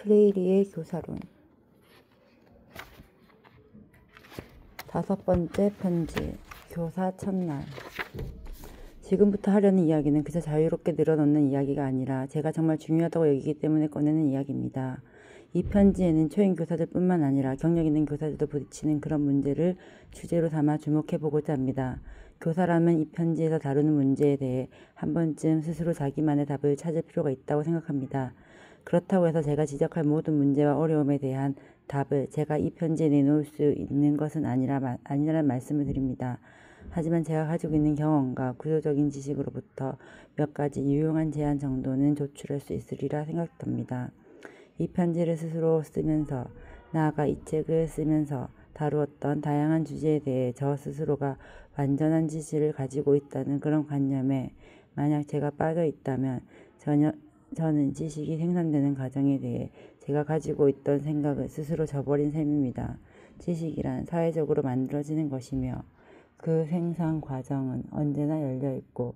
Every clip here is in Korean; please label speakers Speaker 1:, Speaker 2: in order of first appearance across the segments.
Speaker 1: 클레이리의 교사론. 5번째 편지. 교사 첫날. 지금부터 하려는 이야기는 그저 자유롭게 늘어놓는 이야기가 아니라 제가 정말 중요하다고 여기기 때문에 꺼내는 이야기입니다. 이 편지에는 초임 교사들 뿐만 아니라 경력 있는 교사들도 부딪히는 그런 문제를 주제로 삼아 주목해보고자 합니다. 교사라면 이 편지에서 다루는 문제에 대해 한 번쯤 스스로 자기만의 답을 찾을 필요가 있다고 생각합니다. 그렇다고 해서 제가 지적할 모든 문제와 어려움에 대한 답을 제가 이 편지에 내놓을 수 있는 것은 아니라는 말씀을 드립니다. 하지만 제가 가지고 있는 경험과 구조적인 지식으로부터 몇 가지 유용한 제안 정도는 조출할 수 있으리라 생각됩니다. 이 편지를 스스로 쓰면서, 나아가 이 책을 쓰면서 다루었던 다양한 주제에 대해 저 스스로가 완전한 지식을 가지고 있다는 그런 관념에 만약 제가 빠져 있다면 저는 지식이 생산되는 과정에 대해 제가 가지고 있던 생각을 스스로 저버린 셈입니다. 지식이란 사회적으로 만들어지는 것이며 그 생산 과정은 언제나 열려있고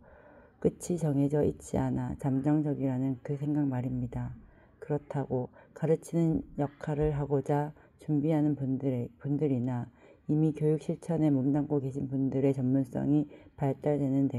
Speaker 1: 끝이 정해져 있지 않아 잠정적이라는 그 생각 말입니다. 그렇다고 가르치는 역할을 하고자 준비하는 분들이나 이미 교육 실천에 몸담고 계신 분들의 전문성이 발달되는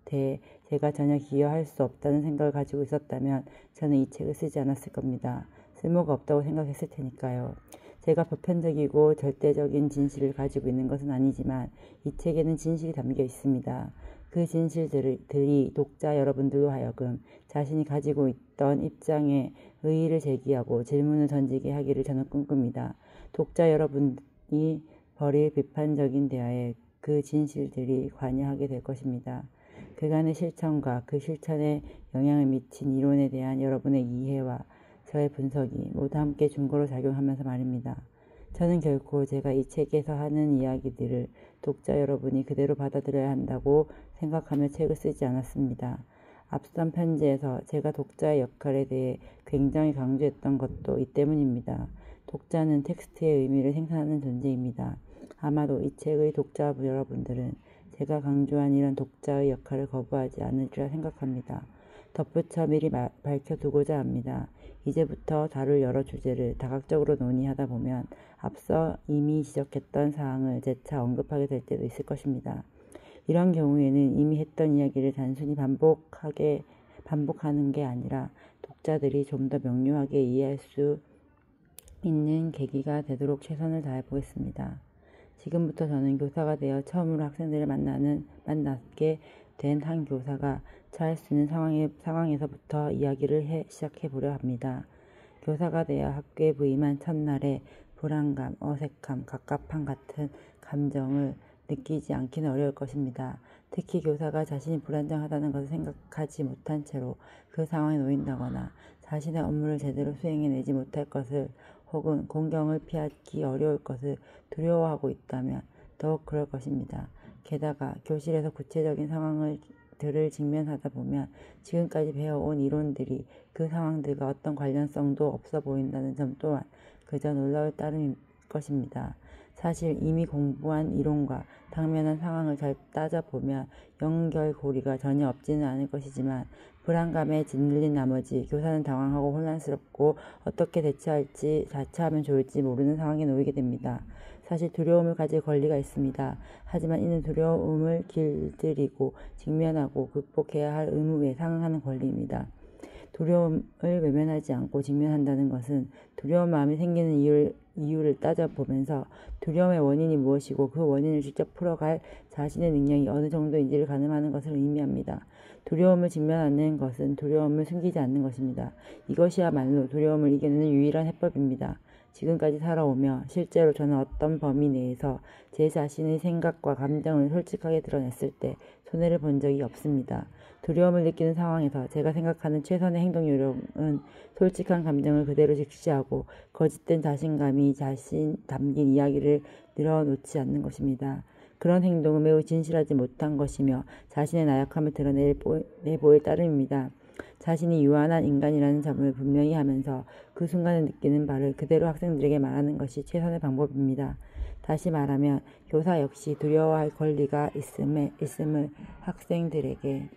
Speaker 1: 데에 제가 전혀 기여할 수 없다는 생각을 가지고 있었다면 저는 이 책을 쓰지 않았을 겁니다. 쓸모가 없다고 생각했을 테니까요. 제가 보편적이고 절대적인 진실을 가지고 있는 것은 아니지만 이 책에는 진실이 담겨 있습니다. 그 진실들이 독자 여러분들로 하여금 자신이 가지고 있던 입장에 의의를 제기하고 질문을 던지게 하기를 저는 꿈꿉니다. 독자 여러분이 벌일 비판적인 대화에 그 진실들이 관여하게 될 것입니다. 그간의 실천과 그 실천에 영향을 미친 이론에 대한 여러분의 이해와 저의 분석이 모두 함께 중고로 작용하면서 말입니다. 저는 결코 제가 이 책에서 하는 이야기들을 독자 여러분이 그대로 받아들여야 한다고 생각하며 책을 쓰지 않았습니다. 앞선 편지에서 제가 독자의 역할에 대해 굉장히 강조했던 것도 이 때문입니다. 독자는 텍스트의 의미를 생산하는 존재입니다. 아마도 이 책의 독자 여러분들은 제가 강조한 이런 독자의 역할을 거부하지 않으리라 생각합니다. 덧붙여 미리 밝혀두고자 합니다. 이제부터 다룰 여러 주제를 다각적으로 논의하다 보면 앞서 이미 지적했던 사항을 재차 언급하게 될 때도 있을 것입니다. 이런 경우에는 이미 했던 이야기를 단순히 반복하는 게 아니라 독자들이 좀 더 명료하게 이해할 수 있는 계기가 되도록 최선을 다해 보겠습니다. 지금부터 저는 교사가 되어 처음으로 학생들을 만나게 된 한 교사가 처할 수 있는 상황에서부터 이야기를 시작해 보려 합니다. 교사가 되어 학교에 부임한 첫날에 불안감, 어색함, 갑갑함 같은 감정을 느끼지 않기는 어려울 것입니다. 특히 교사가 자신이 불안정하다는 것을 생각하지 못한 채로 그 상황에 놓인다거나 자신의 업무를 제대로 수행해내지 못할 것을 혹은 공경을 피하기 어려울 것을 두려워하고 있다면 더욱 그럴 것입니다. 게다가 교실에서 구체적인 상황들을 직면하다 보면 지금까지 배워온 이론들이 그 상황들과 어떤 관련성도 없어 보인다는 점 또한 그저 놀라울 따름일 것입니다. 사실 이미 공부한 이론과 당면한 상황을 잘 따져보면 연결고리가 전혀 없지는 않을 것이지만 불안감에 짓눌린 나머지 교사는 당황하고 혼란스럽고 어떻게 대처할지 자처하면 좋을지 모르는 상황에 놓이게 됩니다. 사실 두려움을 가질 권리가 있습니다. 하지만 이는 두려움을 길들이고 직면하고 극복해야 할 의무에 상응하는 권리입니다. 두려움을 외면하지 않고 직면한다는 것은 두려운 마음이 생기는 이유를 따져보면서 두려움의 원인이 무엇이고 그 원인을 직접 풀어갈 자신의 능력이 어느 정도인지를 가늠하는 것을 의미합니다. 두려움을 직면하는 것은 두려움을 숨기지 않는 것입니다. 이것이야말로 두려움을 이겨내는 유일한 해법입니다. 지금까지 살아오며 실제로 저는 어떤 범위 내에서 제 자신의 생각과 감정을 솔직하게 드러냈을 때 손해를 본 적이 없습니다. 두려움을 느끼는 상황에서 제가 생각하는 최선의 행동 요령은 솔직한 감정을 그대로 직시하고 거짓된 자신감이 담긴 이야기를 늘어놓지 않는 것입니다. 그런 행동은 매우 진실하지 못한 것이며 자신의 나약함을 드러내보일 따름입니다. 자신이 유한한 인간이라는 점을 분명히 하면서 그 순간에 느끼는 바를 그대로 학생들에게 말하는 것이 최선의 방법입니다. 다시 말하면 교사 역시 두려워할 권리가 있음을 학생들에게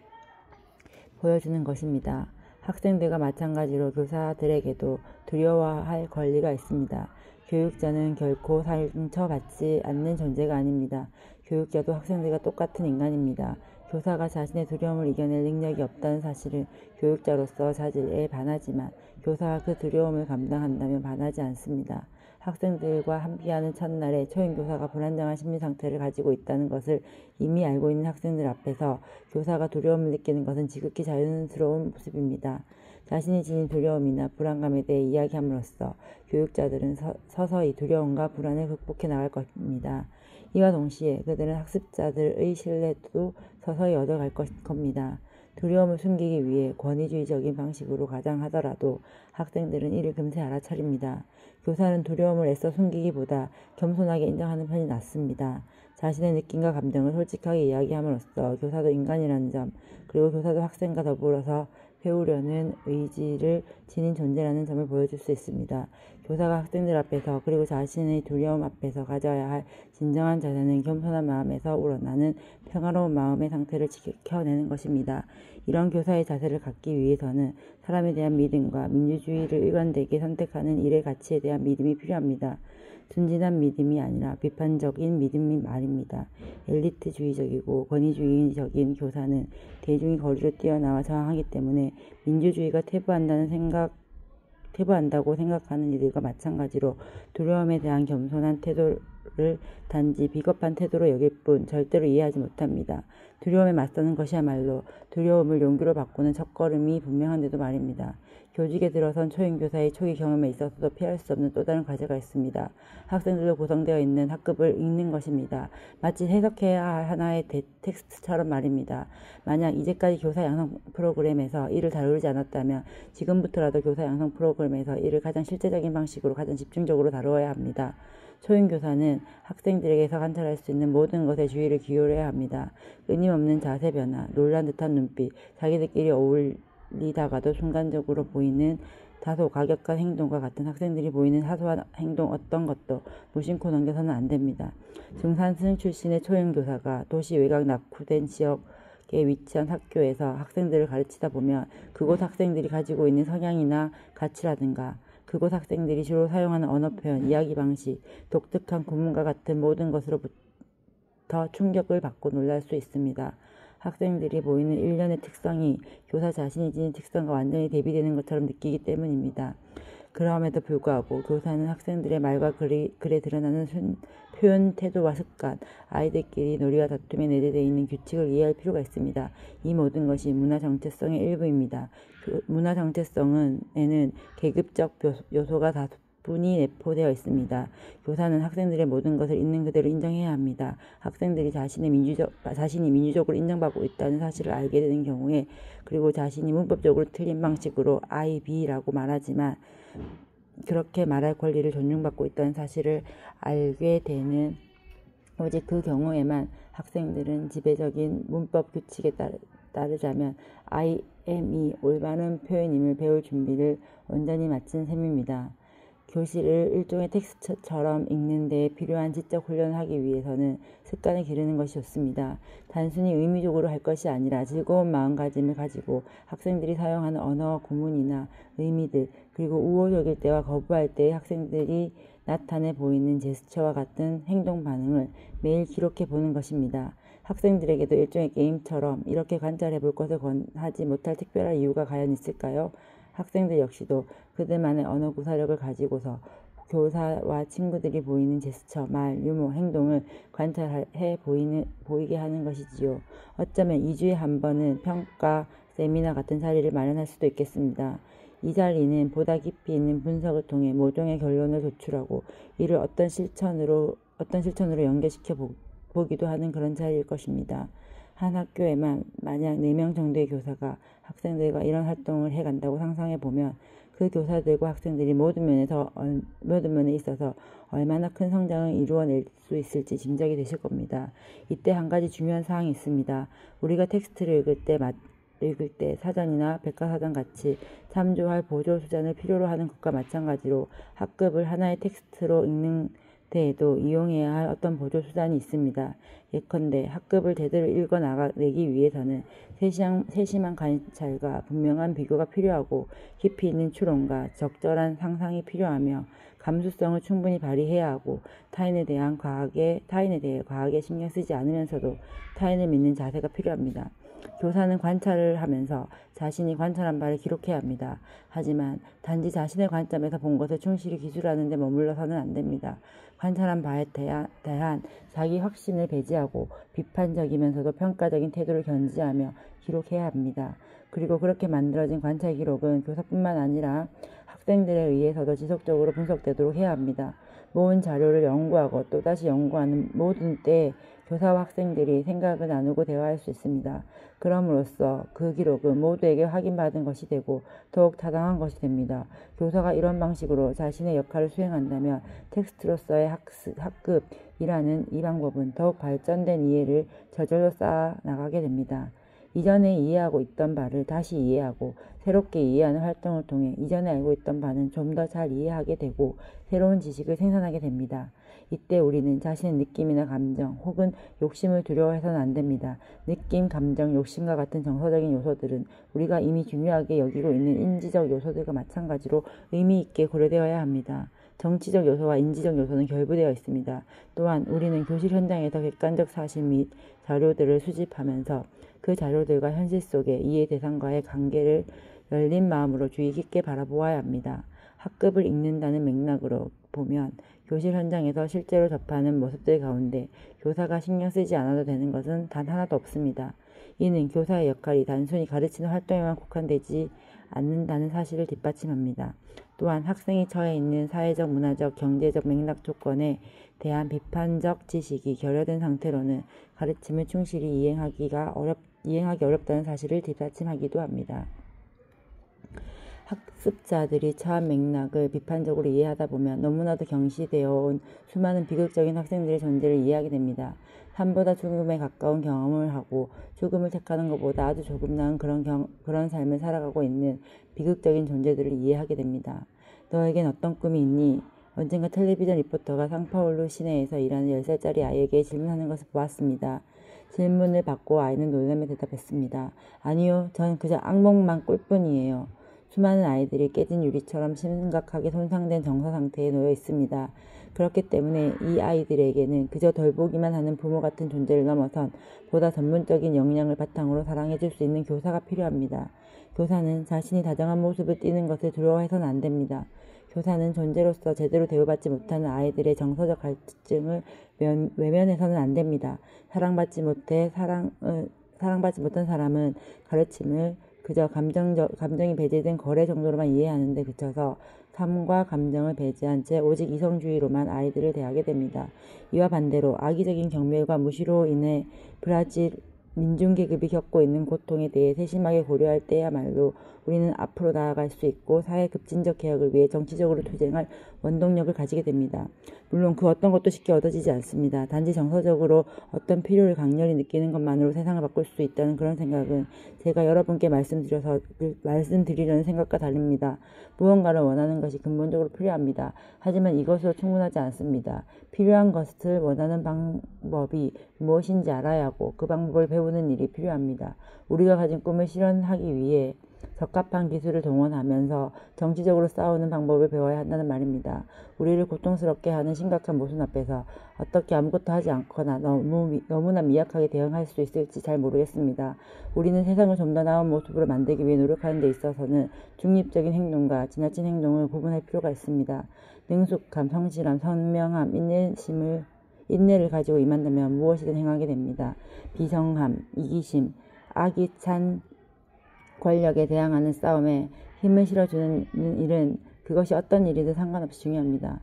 Speaker 1: 보여주는 것입니다. 학생들과 마찬가지로 교사들에게도 두려워할 권리가 있습니다. 교육자는 결코 상처받지 않는 존재가 아닙니다. 교육자도 학생들과 똑같은 인간입니다. 교사가 자신의 두려움을 이겨낼 능력이 없다는 사실은 교육자로서 자질에 반하지만 교사가 그 두려움을 감당한다면 반하지 않습니다. 학생들과 함께하는 첫날에 초임교사가 불안정한 심리상태를 가지고 있다는 것을 이미 알고 있는 학생들 앞에서 교사가 두려움을 느끼는 것은 지극히 자연스러운 모습입니다. 자신이 지닌 두려움이나 불안감에 대해 이야기함으로써 교육자들은 서서히 두려움과 불안을 극복해 나갈 것입니다. 이와 동시에 그들은 학습자들의 신뢰도 서서히 얻어갈 겁니다. 두려움을 숨기기 위해 권위주의적인 방식으로 가장하더라도 학생들은 이를 금세 알아차립니다. 교사는 두려움을 애써 숨기기보다 겸손하게 인정하는 편이 낫습니다. 자신의 느낌과 감정을 솔직하게 이야기함으로써 교사도 인간이라는 점, 그리고 교사도 학생과 더불어서 배우려는 의지를 지닌 존재라는 점을 보여줄 수 있습니다. 교사가 학생들 앞에서 그리고 자신의 두려움 앞에서 가져야 할 진정한 자세는 겸손한 마음에서 우러나는 평화로운 마음의 상태를 지켜내는 것입니다. 이런 교사의 자세를 갖기 위해서는 사람에 대한 믿음과 민주주의를 일관되게 선택하는 일의 가치에 대한 믿음이 필요합니다. 순진한 믿음이 아니라 비판적인 믿음이 말입니다. 엘리트주의적이고 권위주의적인 교사는 대중이 거리로 뛰어나와 저항하기 때문에 민주주의가 퇴보한다고 생각하는 이들과 마찬가지로 두려움에 대한 겸손한 태도를 단지 비겁한 태도로 여길 뿐 절대로 이해하지 못합니다. 두려움에 맞서는 것이야말로 두려움을 용기로 바꾸는 첫걸음이 분명한데도 말입니다. 교직에 들어선 초임교사의 초기 경험에 있어서도 피할 수 없는 또 다른 과제가 있습니다. 학생들로 구성되어 있는 학급을 읽는 것입니다. 마치 해석해야 할 하나의 텍스트처럼 말입니다. 만약 이제까지 교사 양성 프로그램에서 이를 다루지 않았다면 지금부터라도 교사 양성 프로그램에서 이를 가장 실제적인 방식으로 가장 집중적으로 다루어야 합니다. 초임교사는 학생들에게서 관찰할 수 있는 모든 것에 주의를 기울여야 합니다. 끊임없는 자세 변화, 놀란 듯한 눈빛, 자기들끼리 어울리다가도 순간적으로 보이는 다소 과격한 행동과 같은 학생들이 보이는 사소한 행동 어떤 것도 무심코 넘겨서는 안 됩니다. 중산층 출신의 초임교사가 도시 외곽 낙후된 지역에 위치한 학교에서 학생들을 가르치다 보면 그곳 학생들이 가지고 있는 성향이나 가치라든가 그곳 학생들이 주로 사용하는 언어 표현, 이야기 방식, 독특한 구문과 같은 모든 것으로부터 충격을 받고 놀랄 수 있습니다. 학생들이 보이는 일련의 특성이 교사 자신이 지닌 특성과 완전히 대비되는 것처럼 느끼기 때문입니다. 그럼에도 불구하고 교사는 학생들의 말과 글에 드러나는 표현, 태도와 습관, 아이들끼리 놀이와 다툼에 내재되어 있는 규칙을 이해할 필요가 있습니다. 이 모든 것이 문화 정체성의 일부입니다. 문화 정체성에는 계급적 요소가 다분히 내포되어 있습니다. 교사는 학생들의 모든 것을 있는 그대로 인정해야 합니다. 학생들이 자신이 민주적으로 인정받고 있다는 사실을 알게 되는 경우에 그리고 자신이 문법적으로 틀린 방식으로 I, B라고 말하지만 그렇게 말할 권리를 존중받고 있다는 사실을 알게 되는 오직 그 경우에만 학생들은 지배적인 문법 규칙에 따르자면 I am이 올바른 표현임을 배울 준비를 온전히 마친 셈입니다. 교실을 일종의 텍스트처럼 읽는 데 필요한 지적 훈련을 하기 위해서는 습관을 기르는 것이 좋습니다. 단순히 의미적으로 할 것이 아니라 즐거운 마음가짐을 가지고 학생들이 사용하는 언어, 구문이나 의미들, 그리고 우호적일 때와 거부할 때의 학생들이 나타내 보이는 제스처와 같은 행동 반응을 매일 기록해 보는 것입니다. 학생들에게도 일종의 게임처럼 이렇게 관찰해 볼 것을 권하지 못할 특별한 이유가 과연 있을까요? 학생들 역시도 그들만의 언어 구사력을 가지고서 교사와 친구들이 보이는 제스처, 말, 유머, 행동을 관찰해 보이게 하는 것이지요. 어쩌면 2주에 한 번은 평가, 세미나 같은 자리를 마련할 수도 있겠습니다. 이 자리는 보다 깊이 있는 분석을 통해 모종의 결론을 도출하고 이를 어떤 실천으로 연결시켜 보기도 하는 그런 자리일 것입니다. 한 학교에만 만약 4명 정도의 교사가 학생들과 이런 활동을 해간다고 상상해 보면 그 교사들과 학생들이 모든 면에 있어서 얼마나 큰 성장을 이루어낼 수 있을지 짐작이 되실 겁니다. 이때 한 가지 중요한 사항이 있습니다. 우리가 텍스트를 읽을 때 사전이나 백과사전 같이 참조할 보조 수단을 필요로 하는 것과 마찬가지로 학급을 하나의 텍스트로 읽는 대해도 이용해야 할 어떤 보조 수단이 있습니다. 예컨대 학급을 제대로 읽어내기 위해서는 세심한 관찰과 분명한 비교가 필요하고 깊이 있는 추론과 적절한 상상이 필요하며 감수성을 충분히 발휘해야 하고 타인에 대해 과하게 신경 쓰지 않으면서도 타인을 믿는 자세가 필요합니다. 교사는 관찰을 하면서 자신이 관찰한 바를 기록해야 합니다. 하지만 단지 자신의 관점에서 본 것을 충실히 기술하는 데 머물러서는 안 됩니다. 관찰한 바에 대한 자기 확신을 배제하고 비판적이면서도 평가적인 태도를 견지하며 기록해야 합니다. 그리고 그렇게 만들어진 관찰 기록은 교사뿐만 아니라 학생들에 의해서도 지속적으로 분석되도록 해야 합니다. 모은 자료를 연구하고 또다시 연구하는 모든 때에 교사와 학생들이 생각을 나누고 대화할 수 있습니다. 그럼으로써 그 기록은 모두에게 확인받은 것이 되고 더욱 타당한 것이 됩니다. 교사가 이런 방식으로 자신의 역할을 수행한다면 텍스트로서의 학급이라는 이 방법은 더욱 발전된 이해를 저절로 쌓아 나가게 됩니다. 이전에 이해하고 있던 바를 다시 이해하고 새롭게 이해하는 활동을 통해 이전에 알고 있던 바는 좀 더 잘 이해하게 되고 새로운 지식을 생산하게 됩니다. 이때 우리는 자신의 느낌이나 감정 혹은 욕심을 두려워해서는 안 됩니다. 느낌, 감정, 욕심과 같은 정서적인 요소들은 우리가 이미 중요하게 여기고 있는 인지적 요소들과 마찬가지로 의미 있게 고려되어야 합니다. 정치적 요소와 인지적 요소는 결부되어 있습니다. 또한 우리는 교실 현장에서 객관적 사실 및 자료들을 수집하면서 그 자료들과 현실 속의 이해 대상과의 관계를 열린 마음으로 주의 깊게 바라보아야 합니다. 학급을 읽는다는 맥락으로 보면 교실 현장에서 실제로 접하는 모습들 가운데 교사가 신경 쓰지 않아도 되는 것은 단 하나도 없습니다. 이는 교사의 역할이 단순히 가르치는 활동에만 국한되지 않는다는 사실을 뒷받침합니다. 또한 학생이 처해 있는 사회적, 문화적, 경제적 맥락 조건에 대한 비판적 지식이 결여된 상태로는 가르침을 충실히 이행하기 어렵다는 사실을 뒷받침하기도 합니다. 학습자들이 처한 맥락을 비판적으로 이해하다 보면 너무나도 경시되어 온 수많은 비극적인 학생들의 존재를 이해하게 됩니다. 삶보다 죽음에 가까운 경험을 하고 죽음을 택하는 것보다 아주 조금 나은 그런 삶을 살아가고 있는 비극적인 존재들을 이해하게 됩니다. 너에겐 어떤 꿈이 있니? 언젠가 텔레비전 리포터가 상파울루 시내에서 일하는 10살짜리 아이에게 질문하는 것을 보았습니다. 질문을 받고 아이는 놀라며 대답했습니다. 아니요, 전 그저 악몽만 꿀 뿐이에요. 수많은 아이들이 깨진 유리처럼 심각하게 손상된 정서 상태에 놓여 있습니다. 그렇기 때문에 이 아이들에게는 그저 덜 보기만 하는 부모 같은 존재를 넘어선 보다 전문적인 역량을 바탕으로 사랑해줄 수 있는 교사가 필요합니다. 교사는 자신이 다정한 모습을 띠는 것을 두려워해서는 안 됩니다. 교사는 존재로서 제대로 대우받지 못하는 아이들의 정서적 갈증을 외면해서는 안 됩니다. 사랑받지 못한 사람은 가르침을 그저 감정이 배제된 거래 정도로만 이해하는데 그쳐서 삶과 감정을 배제한 채 오직 이성주의로만 아이들을 대하게 됩니다. 이와 반대로 악의적인 경멸과 무시로 인해 브라질 민중계급이 겪고 있는 고통에 대해 세심하게 고려할 때야말로 우리는 앞으로 나아갈 수 있고 사회 급진적 개혁을 위해 정치적으로 투쟁할 원동력을 가지게 됩니다. 물론 그 어떤 것도 쉽게 얻어지지 않습니다. 단지 정서적으로 어떤 필요를 강렬히 느끼는 것만으로 세상을 바꿀 수 있다는 그런 생각은 제가 여러분께 말씀드리려는 생각과 다릅니다. 무언가를 원하는 것이 근본적으로 필요합니다. 하지만 이것으로 충분하지 않습니다. 필요한 것을 원하는 방법이 무엇인지 알아야 하고 그 방법을 배우는 일이 필요합니다. 우리가 가진 꿈을 실현하기 위해 적합한 기술을 동원하면서 정치적으로 싸우는 방법을 배워야 한다는 말입니다. 우리를 고통스럽게 하는 심각한 모순 앞에서 어떻게 아무것도 하지 않거나 너무나 미약하게 대응할 수 있을지 잘 모르겠습니다. 우리는 세상을 좀 더 나은 모습으로 만들기 위해 노력하는 데 있어서는 중립적인 행동과 지나친 행동을 구분할 필요가 있습니다. 능숙함, 성실함, 선명함, 인내를 가지고 임한다면 무엇이든 행하게 됩니다. 비성함, 이기심, 악이 찬 권력에 대항하는 싸움에 힘을 실어주는 일은 그것이 어떤 일이든 상관없이 중요합니다.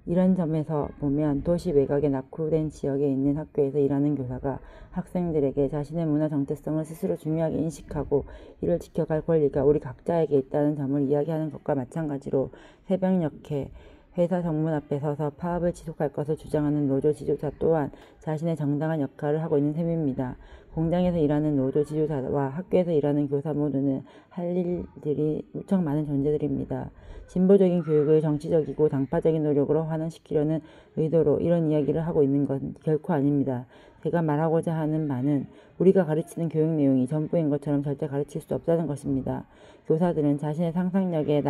Speaker 1: 이런 점에서 보면 도시 외곽의 낙후된 지역에 있는 학교에서 일하는 교사가 학생들에게 자신의 문화 정체성을 스스로 중요하게 인식하고 이를 지켜갈 권리가 우리 각자에게 있다는 점을 이야기하는 것과 마찬가지로 새벽녘에 회사 정문 앞에 서서 파업을 지속할 것을 주장하는 노조 지도자 또한 자신의 정당한 역할을 하고 있는 셈입니다. 공장에서 일하는 노조 지도자와 학교에서 일하는 교사 모두는 할 일들이 무척 많은 존재들입니다. 진보적인 교육을 정치적이고 당파적인 노력으로 환원시키려는 의도로 이런 이야기를 하고 있는 건 결코 아닙니다. 제가 말하고자 하는 바는 우리가 가르치는 교육 내용이 전부인 것처럼 절대 가르칠 수 없다는 것입니다. 교사들은 자신의 상상력에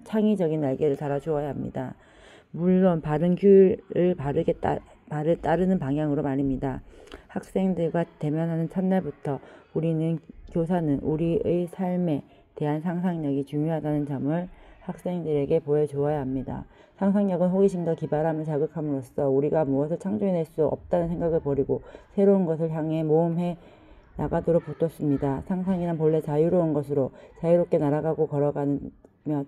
Speaker 1: 창의적인 날개를 달아주어야 합니다. 물론 바른 규율을 따르는 방향으로 말입니다. 학생들과 대면하는 첫날부터 교사는 우리의 삶에 대한 상상력이 중요하다는 점을 학생들에게 보여주어야 합니다. 상상력은 호기심과 기발함을 자극함으로써 우리가 무엇을 창조해낼 수 없다는 생각을 버리고 새로운 것을 향해 모험해 나가도록 붙었습니다. 상상이란 본래 자유로운 것으로 자유롭게 날아가고 걸어가며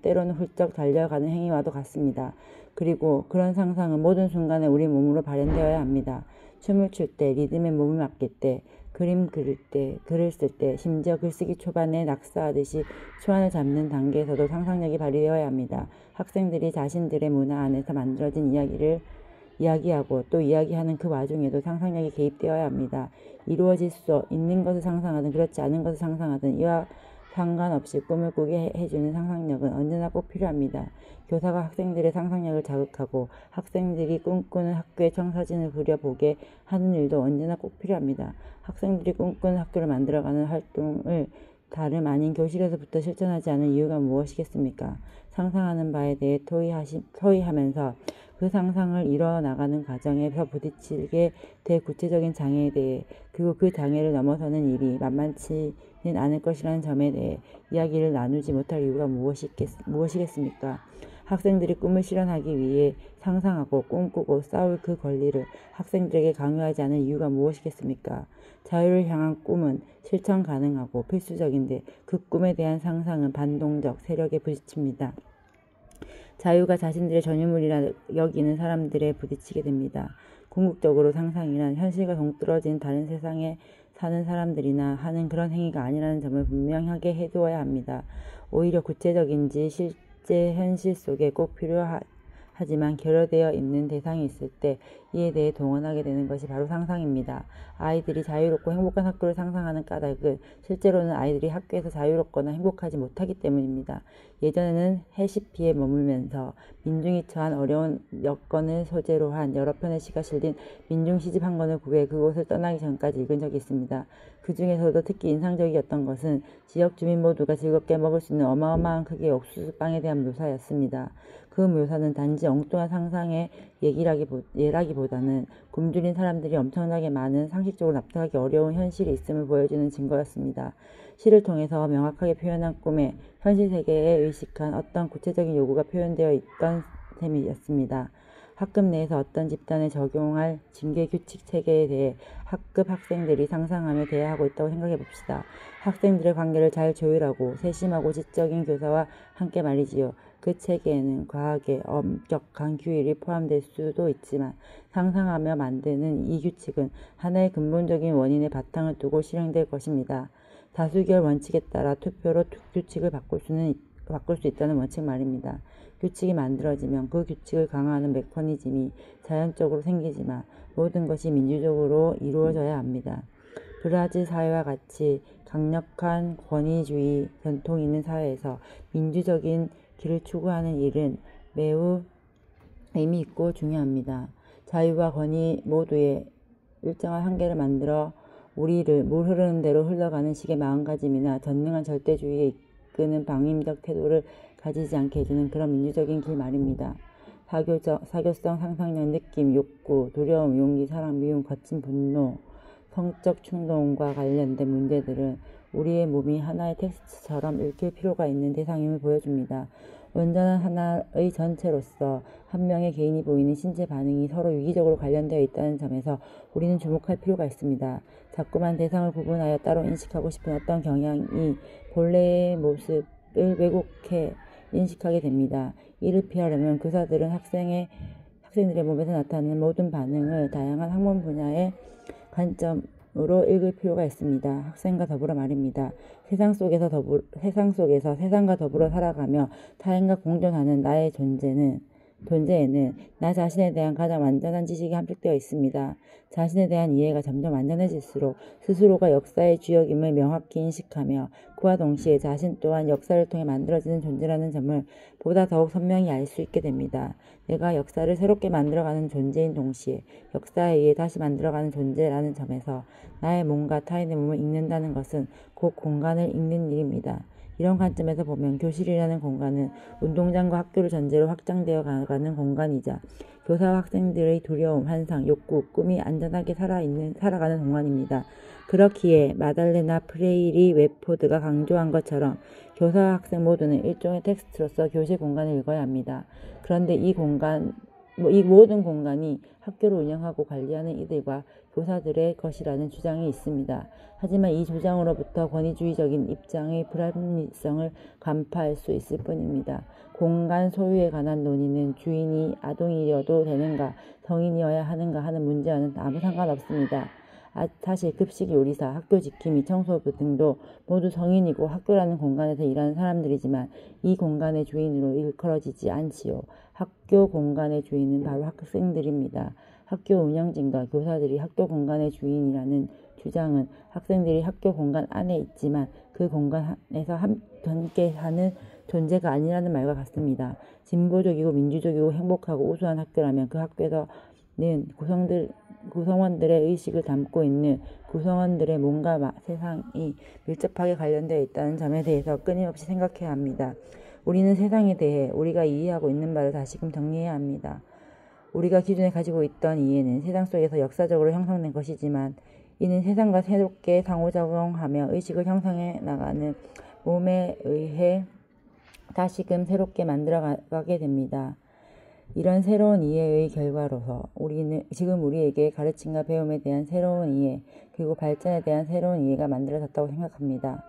Speaker 1: 때로는 훌쩍 달려가는 행위와도 같습니다. 그리고 그런 상상은 모든 순간에 우리 몸으로 발현되어야 합니다. 춤을 출 때, 리듬에 몸을 맡길 때, 그림 그릴 때, 글을 쓸 때, 심지어 글쓰기 초반에 낙서하듯이 초안을 잡는 단계에서도 상상력이 발휘되어야 합니다. 학생들이 자신들의 문화 안에서 만들어진 이야기를 이야기하고 또 이야기하는 그 와중에도 상상력이 개입되어야 합니다. 이루어질 수 있는 것을 상상하든 그렇지 않은 것을 상상하든 이와 상관없이 꿈을 꾸게 해주는 상상력은 언제나 꼭 필요합니다. 교사가 학생들의 상상력을 자극하고 학생들이 꿈꾸는 학교의 청사진을 그려보게 하는 일도 언제나 꼭 필요합니다. 학생들이 꿈꾸는 학교를 만들어가는 활동을 다름 아닌 교실에서부터 실천하지 않은 이유가 무엇이겠습니까? 상상하는 바에 대해 토의하면서 그 상상을 이뤄나가는 과정에서 부딪히게 될 구체적인 장애에 대해 그리고 그 장애를 넘어서는 일이 만만치는 않을 것이라는 점에 대해 이야기를 나누지 못할 이유가 무엇이겠습니까? 학생들이 꿈을 실현하기 위해 상상하고 꿈꾸고 싸울 그 권리를 학생들에게 강요하지 않을 이유가 무엇이겠습니까? 자유를 향한 꿈은 실천 가능하고 필수적인데 그 꿈에 대한 상상은 반동적 세력에 부딪힙니다. 자유가 자신들의 전유물이라 여기는 사람들에 부딪히게 됩니다. 궁극적으로 상상이란 현실과 동떨어진 다른 세상에 사는 사람들이나 하는 그런 행위가 아니라는 점을 분명하게 해두어야 합니다. 오히려 구체적인지 실제 현실 속에 꼭 필요하지만 결여되어 있는 대상이 있을 때 이에 대해 동원하게 되는 것이 바로 상상입니다. 아이들이 자유롭고 행복한 학교를 상상하는 까닭은 실제로는 아이들이 학교에서 자유롭거나 행복하지 못하기 때문입니다. 예전에는 해시피에 머물면서 민중이 처한 어려운 여건을 소재로 한 여러 편의 시가 실린 민중시집 한 권을 구해 그곳을 떠나기 전까지 읽은 적이 있습니다. 그 중에서도 특히 인상적이었던 것은 지역 주민 모두가 즐겁게 먹을 수 있는 어마어마한 크기의 옥수수빵에 대한 묘사였습니다. 그 묘사는 단지 엉뚱한 상상의 예라기보다는 굶주린 사람들이 엄청나게 많은 상식적으로 납득하기 어려운 현실이 있음을 보여주는 증거였습니다. 시를 통해서 명확하게 표현한 꿈에 현실 세계에 의식한 어떤 구체적인 요구가 표현되어 있던 셈이었습니다. 학급 내에서 어떤 집단에 적용할 징계 규칙 체계에 대해 학급 학생들이 상상하며 대화하고 있다고 생각해 봅시다. 학생들의 관계를 잘 조율하고 세심하고 지적인 교사와 함께 말이지요. 그 체계에는 과학의 엄격한 규율이 포함될 수도 있지만 상상하며 만드는 이 규칙은 하나의 근본적인 원인의 바탕을 두고 실행될 것입니다. 다수결 원칙에 따라 투표로 규칙을 바꿀 수 있다는 원칙 말입니다. 규칙이 만들어지면 그 규칙을 강화하는 메커니즘이 자연적으로 생기지만 모든 것이 민주적으로 이루어져야 합니다. 브라질 사회와 같이 강력한 권위주의 전통이 있는 사회에서 민주적인 길을 추구하는 일은 매우 의미 있고 중요합니다. 자유와 권위 모두에 일정한 한계를 만들어 우리를 물 흐르는 대로 흘러가는 식의 마음가짐이나 전능한 절대주의에 이끄는 방임적 태도를 가지지 않게 해주는 그런 민주적인 길 말입니다. 사교성, 상상력, 느낌, 욕구, 두려움, 용기, 사랑, 미움, 거친 분노, 성적 충동과 관련된 문제들은 우리의 몸이 하나의 텍스트처럼 읽힐 필요가 있는 대상임을 보여줍니다. 온전한 하나의 전체로서 한 명의 개인이 보이는 신체 반응이 서로 유기적으로 관련되어 있다는 점에서 우리는 주목할 필요가 있습니다. 자꾸만 대상을 구분하여 따로 인식하고 싶은 어떤 경향이 본래의 모습을 왜곡해 인식하게 됩니다. 이를 피하려면 교사들은 학생들의 몸에서 나타나는 모든 반응을 다양한 학문 분야의 관점으로 읽을 필요가 있습니다. 학생과 더불어 말입니다. 세상과 더불어 살아가며 타인과 공존하는 나의 존재는 존재에는 나 자신에 대한 가장 완전한 지식이 함축되어 있습니다. 자신에 대한 이해가 점점 완전해질수록 스스로가 역사의 주역임을 명확히 인식하며 그와 동시에 자신 또한 역사를 통해 만들어지는 존재라는 점을 보다 더욱 선명히 알 수 있게 됩니다. 내가 역사를 새롭게 만들어가는 존재인 동시에 역사에 의해 다시 만들어가는 존재라는 점에서 나의 몸과 타인의 몸을 읽는다는 것은 곧 공간을 읽는 일입니다. 이런 관점에서 보면 교실이라는 공간은 운동장과 학교를 전제로 확장되어 가는 공간이자 교사와 학생들의 두려움, 환상, 욕구, 꿈이 안전하게 살아가는 공간입니다. 그렇기에 마달레나 프레이리 웨포드가 강조한 것처럼 교사와 학생 모두는 일종의 텍스트로서 교실 공간을 읽어야 합니다. 그런데 이 모든 공간이 학교를 운영하고 관리하는 이들과 교사들의 것이라는 주장이 있습니다. 하지만 이 주장으로부터 권위주의적인 입장의 불합리성을 간파할 수 있을 뿐입니다. 공간 소유에 관한 논의는 주인이 아동이어도 되는가, 성인이어야 하는가 하는 문제와는 아무 상관없습니다. 사실 급식 요리사, 학교 지킴이, 청소부 등도 모두 성인이고 학교라는 공간에서 일하는 사람들이지만 이 공간의 주인으로 일컬어지지 않지요. 학교 공간의 주인은 바로 학생들입니다. 학교 운영진과 교사들이 학교 공간의 주인이라는 주장은 학생들이 학교 공간 안에 있지만 그 공간에서 함께하는 존재가 아니라는 말과 같습니다. 진보적이고 민주적이고 행복하고 우수한 학교라면 그 학교에서는 구성원들의 의식을 담고 있는 구성원들의 몸과 세상이 밀접하게 관련되어 있다는 점에 대해서 끊임없이 생각해야 합니다. 우리는 세상에 대해 우리가 이해하고 있는 바를 다시금 정리해야 합니다. 우리가 기존에 가지고 있던 이해는 세상 속에서 역사적으로 형성된 것이지만 이는 세상과 새롭게 상호작용하며 의식을 형성해 나가는 몸에 의해 다시금 새롭게 만들어가게 됩니다. 이런 새로운 이해의 결과로서 우리는 지금 우리에게 가르침과 배움에 대한 새로운 이해 그리고 발전에 대한 새로운 이해가 만들어졌다고 생각합니다.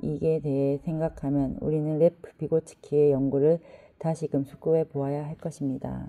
Speaker 1: 이에 대해 생각하면 우리는 레프 비고츠키의 연구를 다시금 숙고해 보아야 할 것입니다.